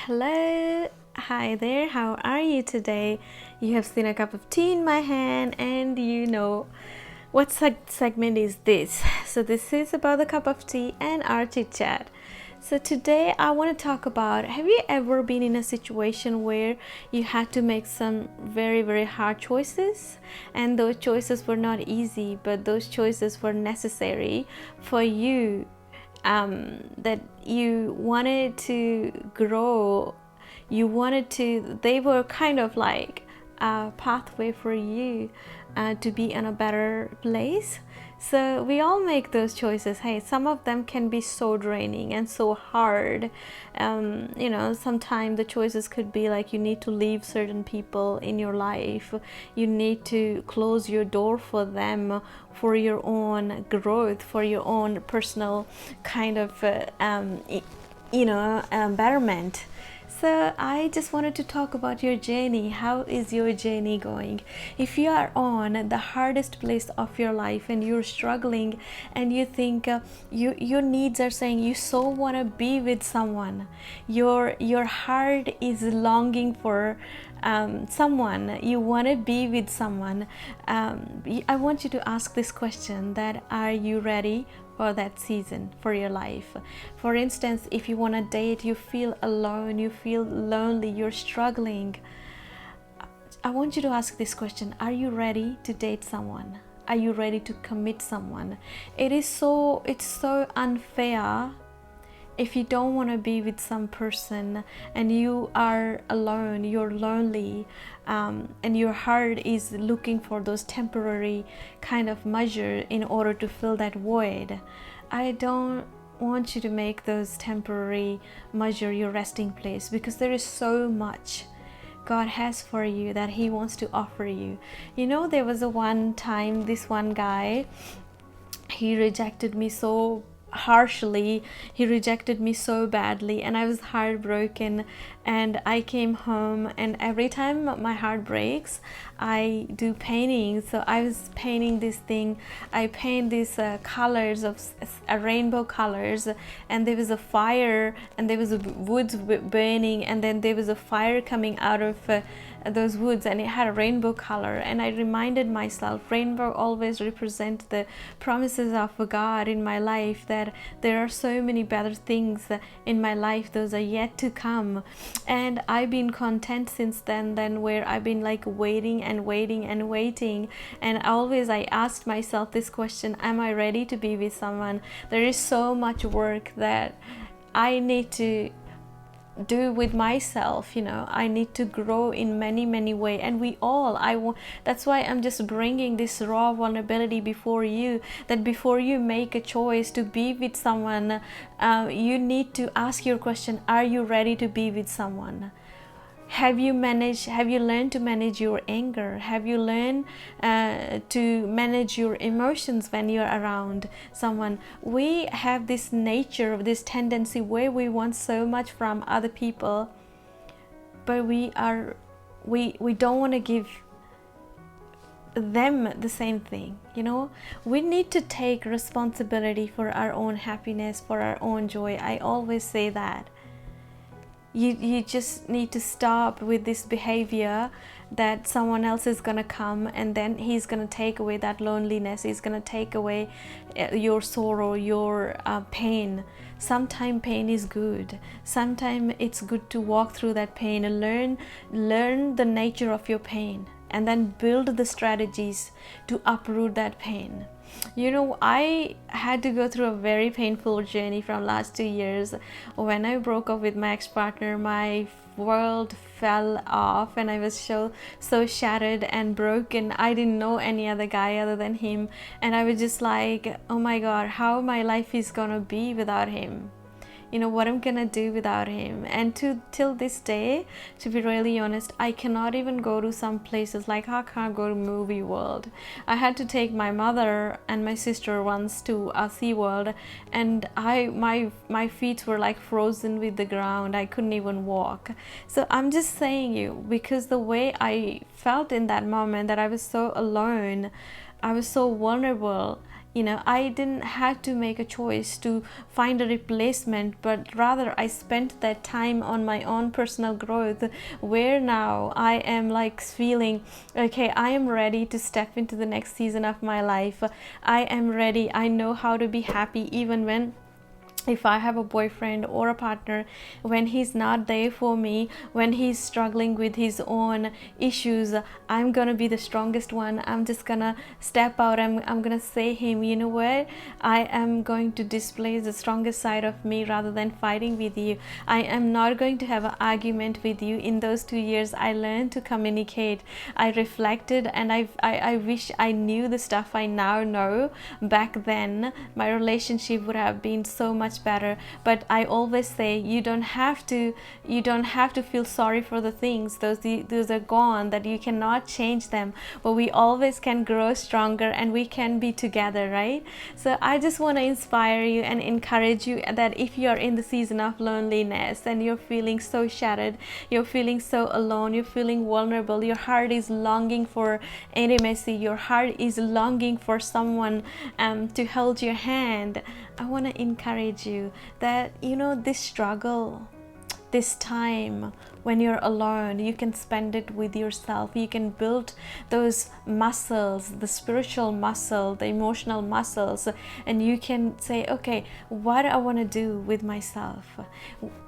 Hello, hi there, how are you today? You have seen a cup of tea in my hand, and you know what segment is this. So, this is about the cup of tea and our chit chat. So, today I want to talk about, have you ever been in a situation where you had to make some very, very hard choices? And those choices were not easy, but those choices were necessary for you, that you wanted to grow, they were kind of like a pathway for you to be in a better place. So we all make those choices. Hey, some of them can be so draining and so hard. Sometimes the choices could be like you need to leave certain people in your life, you need to close your door for them, for your own growth, for your own personal kind of betterment. So I just wanted to talk about your journey. How is your journey going? If you are on the hardest place of your life and you're struggling and you think your needs are saying you so want to be with someone, your heart is longing for someone, you want to be with someone, I want you to ask this question: that are you ready for that season for your life? For instance, if you want to date, you feel alone, you feel lonely, you're struggling, I want you to ask this question: are you ready to date someone? Are you ready to commit someone? It's so unfair if you don't want to be with some person and you are alone, you're lonely, and your heart is looking for those temporary kind of measure in order to fill that void. I don't want you to make those temporary measure your resting place, because there is so much God has for you that He wants to offer you. There was a one time, this one guy, he rejected me so harshly, he rejected me so badly, and I was heartbroken. And I came home, and every time my heart breaks, I do painting. So I was painting this thing, I paint these colors of rainbow colors, and there was a fire, and there was a woods burning, and then there was a fire coming out of those woods, and it had a rainbow color. And I reminded myself, rainbow always represent the promises of God in my life, that there are so many better things in my life, those are yet to come. And I've been content since then, where I've been like waiting and waiting and waiting. And always I asked myself this question: am I ready to be with someone? There is so much work that I need to do with myself. I need to grow in many ways, and that's why I'm just bringing this raw vulnerability before you, that before you make a choice to be with someone, you need to ask your question: are you ready to be with someone? Have you learned to manage your anger? Have you learned to manage your emotions when you're around someone? We have this nature, this tendency where we want so much from other people, but we don't want to give them the same thing. We need to take responsibility for our own happiness, for our own joy. I always say that. You just need to stop with this behavior that someone else is going to come and then he's going to take away that loneliness, he's going to take away your sorrow, your pain. Sometimes pain is good. Sometimes it's good to walk through that pain and learn the nature of your pain, and then build the strategies to uproot that pain. I had to go through a very painful journey from last 2 years. When I broke up with my ex-partner, my world fell off, and I was so shattered and broken. I didn't know any other guy other than him, and I was just like, oh my God, how my life is gonna be without him. What I'm gonna do without him. And till this day, to be really honest, I cannot even go to some places, like I can't go to movie world. I had to take my mother and my sister once to a Sea World, and my feet were like frozen with the ground. I couldn't even walk. So I'm just saying you, because the way I felt in that moment, that I was so alone, I was so vulnerable. I didn't have to make a choice to find a replacement, but rather I spent that time on my own personal growth, where now I am like feeling, okay, I am ready to step into the next season of my life. I am ready. I know how to be happy even when, if I have a boyfriend or a partner, when he's not there for me, when he's struggling with his own issues, I'm gonna be the strongest one. I'm just gonna step out. I'm gonna say him, you know what, I am going to display the strongest side of me rather than fighting with you. I am not going to have an argument with you. In those 2 years I learned to communicate. I reflected, and I wish I knew the stuff I now know back then. My relationship would have been so much better. But I always say, you don't have to feel sorry for the things. Those are gone, that you cannot change them, but we always can grow stronger and we can be together, right? So I just want to inspire you and encourage you that if you're in the season of loneliness and you're feeling so shattered, you're feeling so alone, you're feeling vulnerable, your heart is longing for intimacy, your heart is longing for someone to hold your hand, I want to encourage you that, this struggle, this time when you're alone, you can spend it with yourself. You can build those muscles, the spiritual muscle, the emotional muscles, and you can say, okay, what I want to do with myself.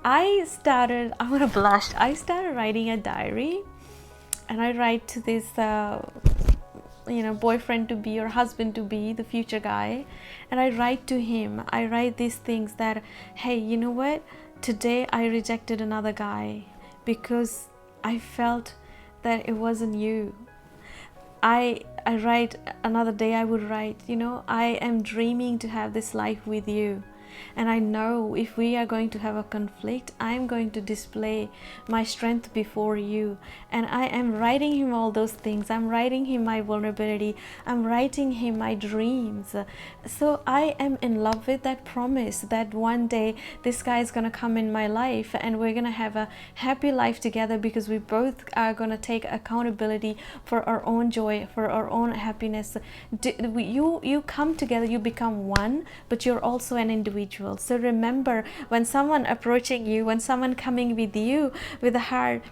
I want to blush. I started writing a diary, and I write to this boyfriend to be or husband to be, the future guy, and I write to him. I write these things that, hey, you know what, today I rejected another guy because I felt that it wasn't you. I write, another day I would write, I am dreaming to have this life with you. And I know if we are going to have a conflict, I'm going to display my strength before you. And I am writing him all those things. I'm writing him my vulnerability. I'm writing him my dreams. So I am in love with that promise that one day this guy is going to come in my life and we're going to have a happy life together, because we both are going to take accountability for our own joy, for our own happiness. You come together, you become one, but you're also an individual. So remember, when someone approaching you, when someone coming with you with a heart,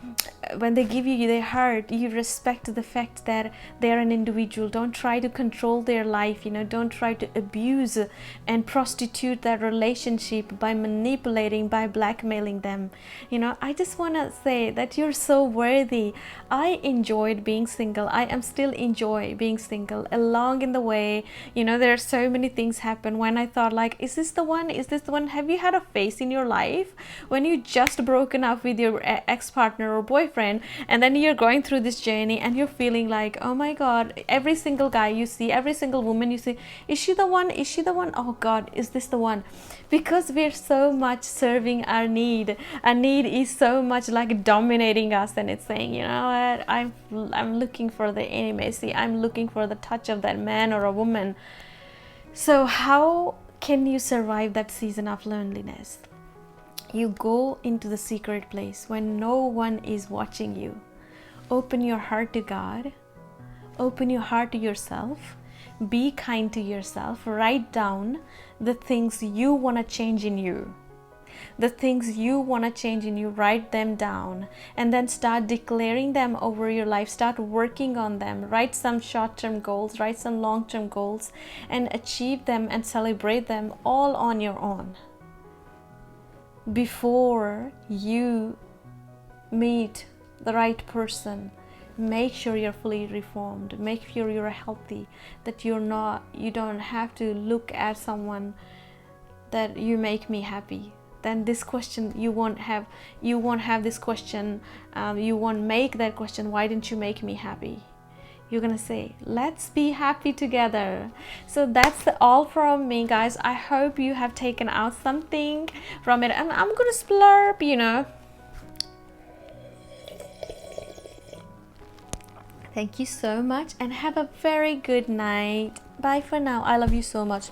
when they give you their heart, you respect the fact that they're an individual. Don't try to control their life, don't try to abuse and prostitute that relationship by manipulating, by blackmailing them. I just want to say that you're so worthy. I enjoyed being single. I am still enjoy being single. Along in the way, there are so many things happen when I thought like, is this the one? Is this the one? Have you had a phase in your life when you just broken up with your ex-partner or boyfriend, and then you're going through this journey and you're feeling like, oh my God, every single guy you see, every single woman you see, is she the one? Is she the one? Oh God, is this the one? Because we're so much serving our need. Our need is so much like dominating us, and it's saying, you know what, I'm looking for the intimacy. I'm looking for the touch of that man or a woman. So how can you survive that season of loneliness? You go into the secret place when no one is watching you. Open your heart to God. Open your heart to yourself. Be kind to yourself. Write down the things you want to change in you. The things you want to change in you, write them down, and then start declaring them over your life. Start working on them. Write some short-term goals, write some long-term goals, and achieve them and celebrate them all on your own. Before you meet the right person, make sure you're fully reformed. Make sure you're healthy, that you don't have to look at someone that you make me happy. Then this question, you won't have this question, you won't make that question, why didn't you make me happy? You're gonna say, let's be happy together. So that's all from me, guys. I hope you have taken out something from it. I'm gonna splurp, Thank you so much and have a very good night. Bye for now. I love you so much.